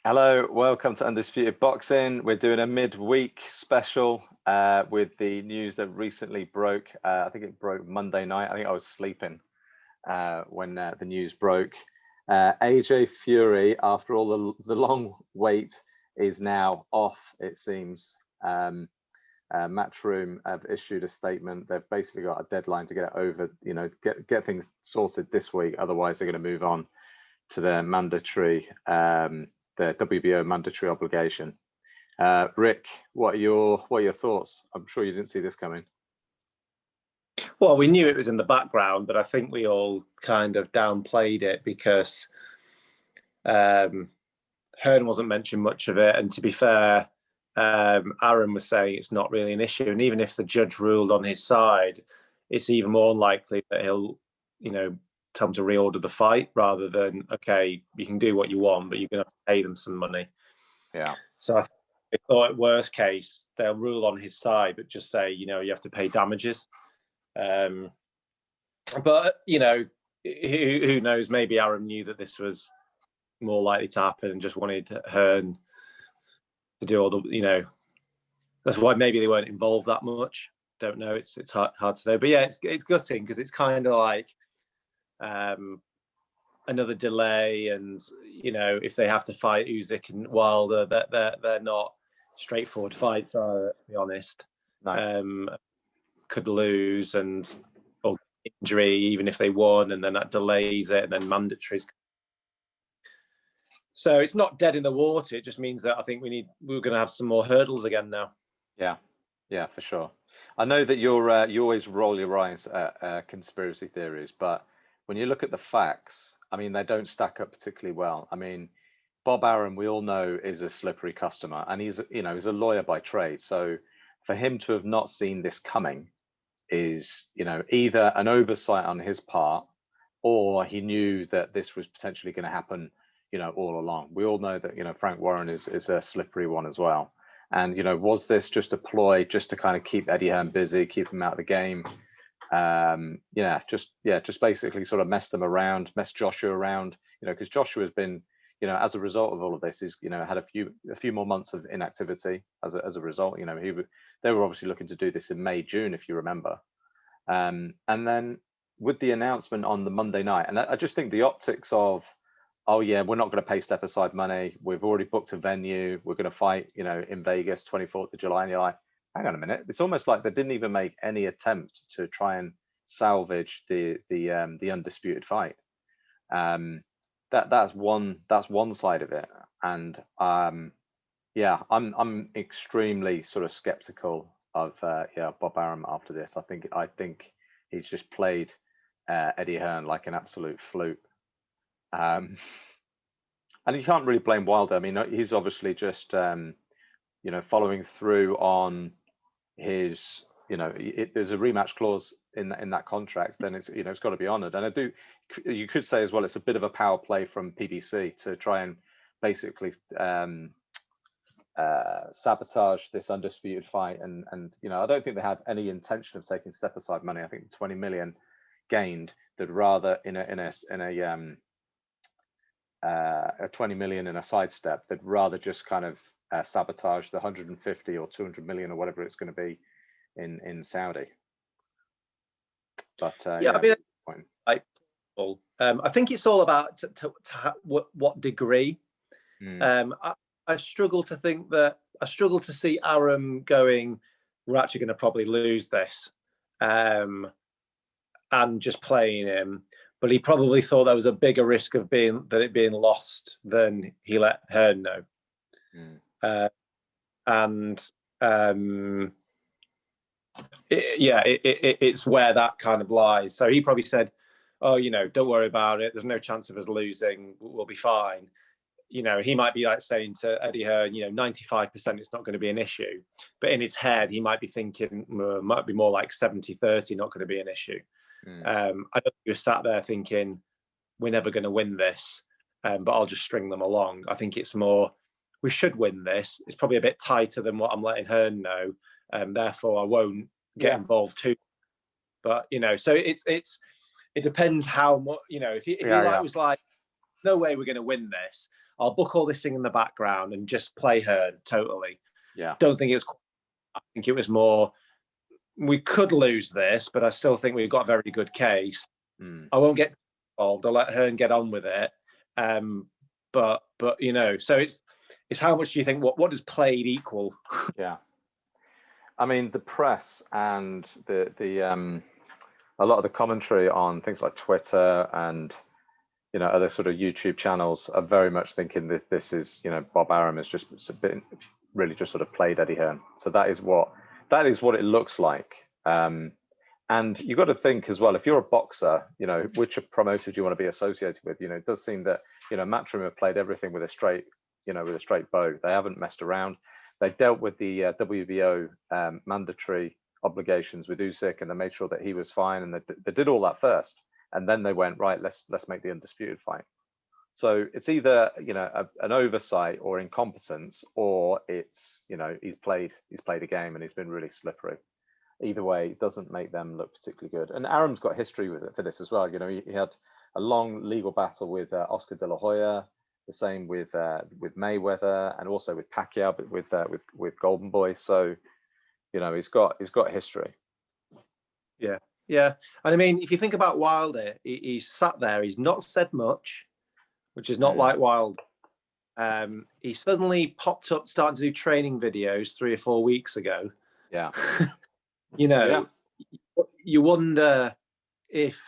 Hello, welcome to Undisputed Boxing. We're doing a midweek special with the news that recently broke. I think it broke Monday night. I think I was sleeping when the news broke. AJ Fury, after all the long wait, is now off, it seems. Matchroom have issued a statement. They've basically got a deadline to get it over, get things sorted this week. Otherwise, they're going to move on to their mandatory the WBO mandatory obligation. Rick, what are your thoughts? I'm sure you didn't see this coming. Well, we knew it was in the background, but I think we all kind of downplayed it because Hearn wasn't mentioning much of it. And to be fair, Arum was saying it's not really an issue. And even if the judge ruled on his side, it's even more likely that he'll, tell them to reorder the fight rather than, okay, you can do what you want, but you're going to have to pay them some money. Yeah. So I thought worst case, they'll rule on his side, but just say, you have to pay damages. But, who knows? Maybe Arum knew that this was more likely to happen and just wanted Hearn to do all the, that's why maybe they weren't involved that much. Don't know. It's hard to know. But yeah, it's gutting because it's kind of like another delay, and if they have to fight Usyk and Wilder, they're not straightforward fights, to be honest. No. Could lose or injury even if they won, and then that delays it, and then mandatories. So it's not dead in the water. It just means that I think we're going to have some more hurdles again now. Yeah, for sure. I know that you always roll your eyes at conspiracy theories, but when you look at the facts, I mean, they don't stack up particularly well. I mean, Bob Arum, we all know, is a slippery customer, and he's a lawyer by trade. So for him to have not seen this coming is, either an oversight on his part, or he knew that this was potentially going to happen, all along. We all know that, Frank Warren is a slippery one as well. And, was this just a ploy just to kind of keep Eddie Hearn busy, keep him out of the game? Just basically sort of mess them around, mess Joshua around, because Joshua's been, as a result of all of this, is, had a few more months of inactivity as a result. They were obviously looking to do this in May, June, if you remember. And then with the announcement on the Monday night, and I just think the optics of, oh yeah, we're not going to pay step aside money. We've already booked a venue. We're going to fight, in Vegas, 24th of July. And you're like, hang on a minute. It's almost like they didn't even make any attempt to try and salvage the undisputed fight. That's one side of it. And I'm extremely sort of skeptical of Bob Arum after this. I think he's just played Eddie Hearn like an absolute flute. And you can't really blame Wilder. I mean, he's obviously just following through on his, there's a rematch clause in that contract, then it's got to be honored. And you could say as well, it's a bit of a power play from PBC to try and basically sabotage this undisputed fight. And I don't think they had any intention of taking step aside money. I think 20 million gained, that rather in a 20 million in a sidestep, they'd rather just kind of sabotage the 150 or 200 million or whatever it's going to be in Saudi. But I think it's all about what degree. I struggle to see Arum going, we're actually going to probably lose this, and just playing him. But he probably thought there was a bigger risk of it being lost than he let Hearn know. It's where that kind of lies. So he probably said, oh, don't worry about it. There's no chance of us losing. We'll be fine. He might be like saying to Eddie Hearn, 95% it's not going to be an issue. But in his head, he might be thinking, might be more like 70-30, not going to be an issue. I don't think he was sat there thinking, we're never going to win this, but I'll just string them along. I think it's more, we should win this. It's probably a bit tighter than what I'm letting Hearn know. Therefore, I won't get involved too. But, so it depends how much, if he was like, no way we're going to win this, I'll book all this thing in the background and just play Hearn totally. Yeah. Don't think it was. I think it was more. We could lose this, but I still think we've got a very good case. I won't get involved. I'll let Hearn get on with it. But you know, so it's how much do you think? What does played equal? Yeah. I mean, the press and the a lot of the commentary on things like Twitter and, you know, other sort of YouTube channels are very much thinking that this is, you know, Bob Arum has just really just sort of played Eddie Hearn. So that is what it looks like. And you've got to think as well, if you're a boxer, you know, which promoter do you want to be associated with? You know, it does seem that, you know, Matchroom have played everything with a straight bow. They haven't messed around. They dealt with the WBO mandatory obligations with Usyk, and they made sure that he was fine, and they did all that first, and then they went, right, let's make the undisputed fight. So it's either, you know, an oversight or incompetence, or it's, you know, he's played a game and he's been really slippery. Either way, it doesn't make them look particularly good. And Arum's got history with it for this as well. You know, he had a long legal battle with Oscar De La Hoya, the same with Mayweather, and also with Pacquiao, but with Golden Boy. So, you know, he's got history. Yeah. And I mean, if you think about Wilder, he's sat there. He's not said much, which is not like Wilder. He suddenly popped up, starting to do training videos 3 or 4 weeks ago. Yeah. You know, you wonder if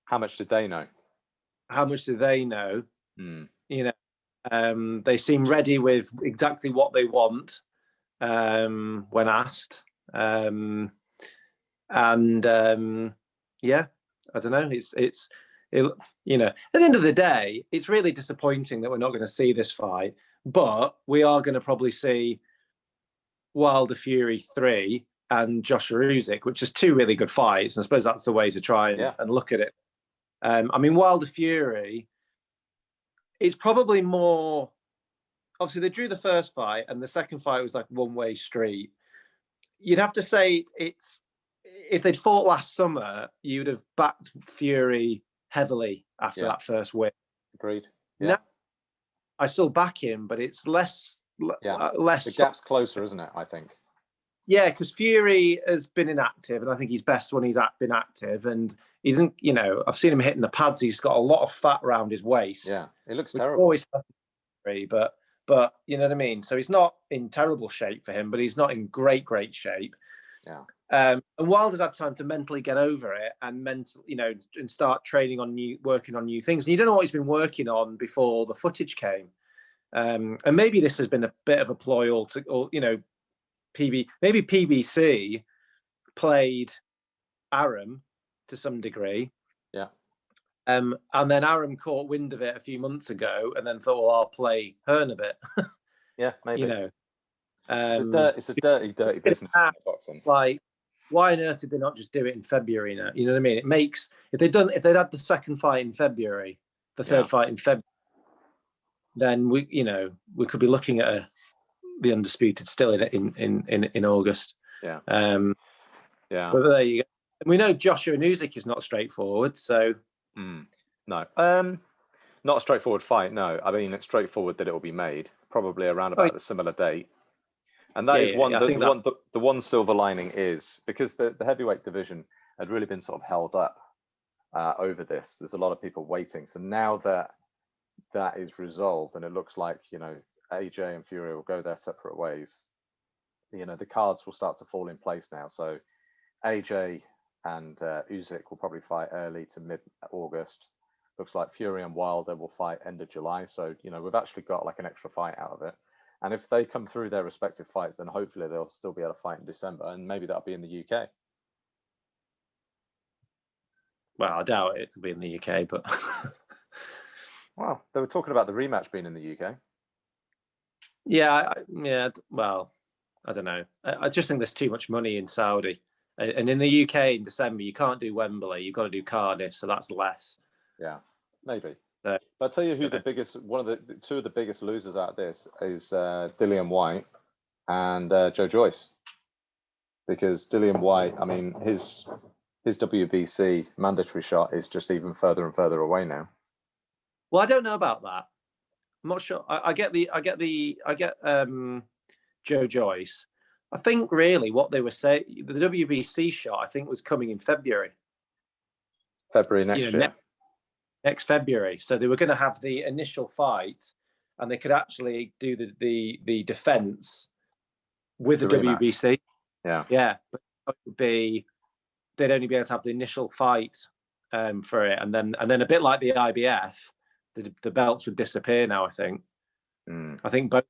how much did they know? How much do they know? You know, they seem ready with exactly what they want when asked. Yeah, I don't know. It's you know, at the end of the day, it's really disappointing that we're not going to see this fight, but we are going to probably see Wilder Fury 3 and Joshua Usyk, which is 2 really good fights. And I suppose that's the way to try and look at it. I mean, Wilder Fury, it's probably more. Obviously, they drew the first fight, and the second fight was like one-way street. You'd have to say it's, if they'd fought last summer, you'd have backed Fury heavily after that first win. Agreed. Yeah. Now, I still back him, but it's less. The gap's closer, isn't it? I think. Yeah, because Fury has been inactive, and I think he's best when he's been active. And he isn't, you know, I've seen him hitting the pads. He's got a lot of fat around his waist. Yeah, it looks terrible. Always, but you know what I mean. So he's not in terrible shape for him, but he's not in great shape. Yeah. And Wilder's had time to mentally get over it and and start training on working on new things. And you don't know what he's been working on before the footage came. And maybe this has been a bit of a ploy, you know. Maybe PBC played Arum to some degree. Yeah. And then Arum caught wind of it a few months ago and then thought, well, I'll play Hearn a bit. Yeah, maybe. You know. It's a dirty business, boxing. Like, why on earth did they not just do it in February now? You know what I mean? It makes, if they'd had the second fight in February, the third fight in February, then we could be looking at the undisputed still in August. Yeah. Yeah. But there you go. We know Joshua and Usyk is not straightforward, so no. Not a straightforward fight, no. I mean, it's straightforward that it will be made, probably around about the similar date. And that is the one silver lining is because the heavyweight division had really been sort of held up over this. There's a lot of people waiting. So now that is resolved and it looks like, you know, AJ and Fury will go their separate ways, you know, the cards will start to fall in place now. So AJ and Usyk will probably fight early to mid-August. Looks like Fury and Wilder will fight end of July. So, you know, we've actually got like an extra fight out of it. And if they come through their respective fights, then hopefully they'll still be able to fight in December. And maybe that'll be in the UK. Well, I doubt it could be in the UK, but... Well, they were talking about the rematch being in the UK. Yeah. Well, I don't know. I just think there's too much money in Saudi. And in the UK in December, you can't do Wembley. You've got to do Cardiff, so that's less. Yeah, maybe. But I'll tell you who two of the biggest losers out of this is Dillian White and Joe Joyce. Because Dillian White, I mean, his WBC mandatory shot is just even further and further away now. Well, I don't know about that. I'm not sure. I get Joe Joyce. I think really what they were saying, the WBC shot, I think was coming in February. February next year. Next February. So they were going to have the initial fight, and they could actually do the defense with the WBC. Yeah, but it would be, they'd only be able to have the initial fight for it, and then a bit like the IBF, the belts would disappear now. I think. I think both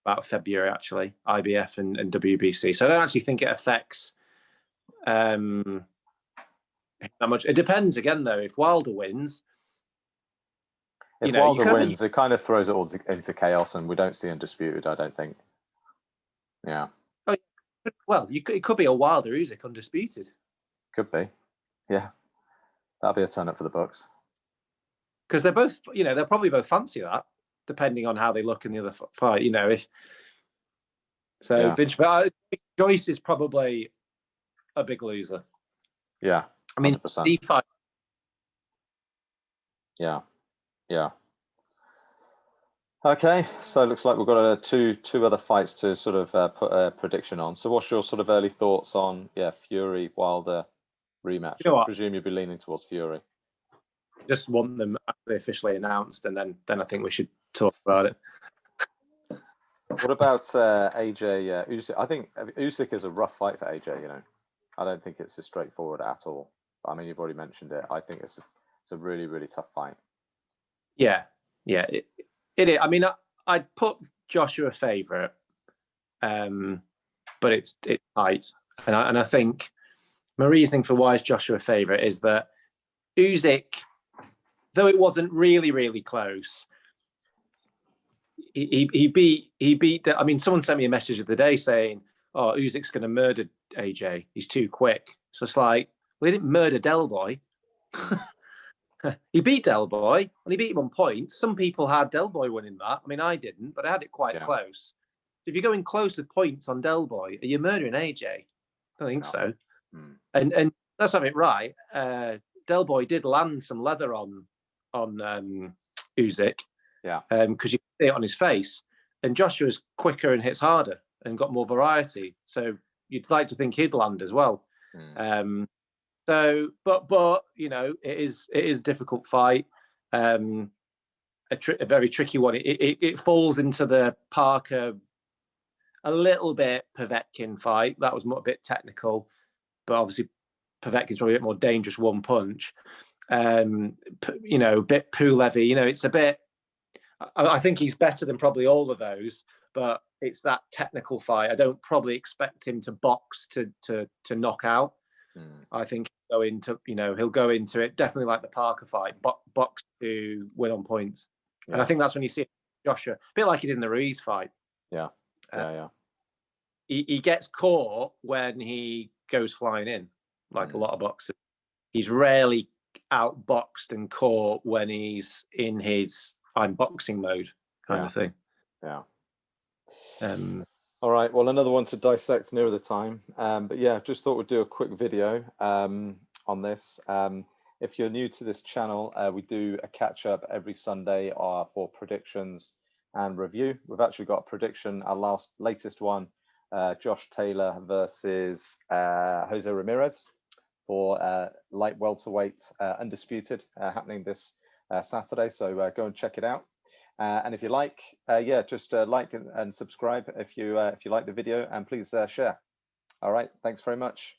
about February actually, IBF and WBC. So I don't actually think it affects that much. It depends again though. If Wilder wins, if Wilder wins, it kind of throws it all into chaos, and we don't see Undisputed. I don't think. Yeah. Oh, well, it could be a Wilder Usyk Undisputed. Could be. Yeah, that'll be a turn up for the books. Because they're both, they'll probably both fancy that, depending on how they look in the other fight. If so, yeah. But Joyce is probably a big loser. Yeah, 100%. I mean, D5. Yeah. Okay, so it looks like we've got two other fights to sort of put a prediction on. So what's your sort of early thoughts on Fury Wilder rematch? I presume you'll be leaning towards Fury. Just want them officially announced, and then I think we should talk about it. What about AJ Usyk? I think Usyk is a rough fight for AJ. I don't think it's as straightforward at all. I mean, you've already mentioned it. I think it's a really, really tough fight. Yeah, it is. I mean, I'd put Joshua favourite, but it's tight, and I think my reasoning for why is Joshua favourite is that Usyk, though it wasn't really, really close, he beat. I mean, someone sent me a message of the day saying, "Oh, Usyk's going to murder AJ. He's too quick." So it's like, well, he didn't murder Del Boy. He beat Del Boy, and he beat him on points. Some people had Del Boy winning that. I mean, I didn't, but I had it quite close. If you're going close with points on Del Boy, are you murdering AJ? I don't think so. And let's have it right. Del Boy did land some leather on Usyk. Yeah. Because you can see it on his face. And Joshua's quicker and hits harder and got more variety. So you'd like to think he'd land as well. So, but it is a difficult fight, a very tricky one. It falls into the Parker, a little bit Povetkin fight. That was a bit technical, but obviously Povetkin's probably a bit more dangerous one punch. A bit Pulev-y. It's a bit. I think he's better than probably all of those, but it's that technical fight. I don't probably expect him to box to knock out. I think he'll go into it definitely like the Parker fight, box to win on points. And I think that's when you see Joshua, a bit like he did in the Ruiz fight. Yeah. He gets caught when he goes flying in, like a lot of boxers. He's rarely outboxed and caught when he's in his I'm boxing mode kind of thing. Yeah. All right, well, another one to dissect nearer the time. But yeah, just thought we'd do a quick video on this. If you're new to this channel, we do a catch-up every Sunday for predictions and review. We've actually got a prediction, our latest one, Josh Taylor versus Jose Ramirez for light welterweight undisputed, happening this Saturday. So go and check it out. And if you like, just like and subscribe if you like the video, and please share. All right, thanks very much.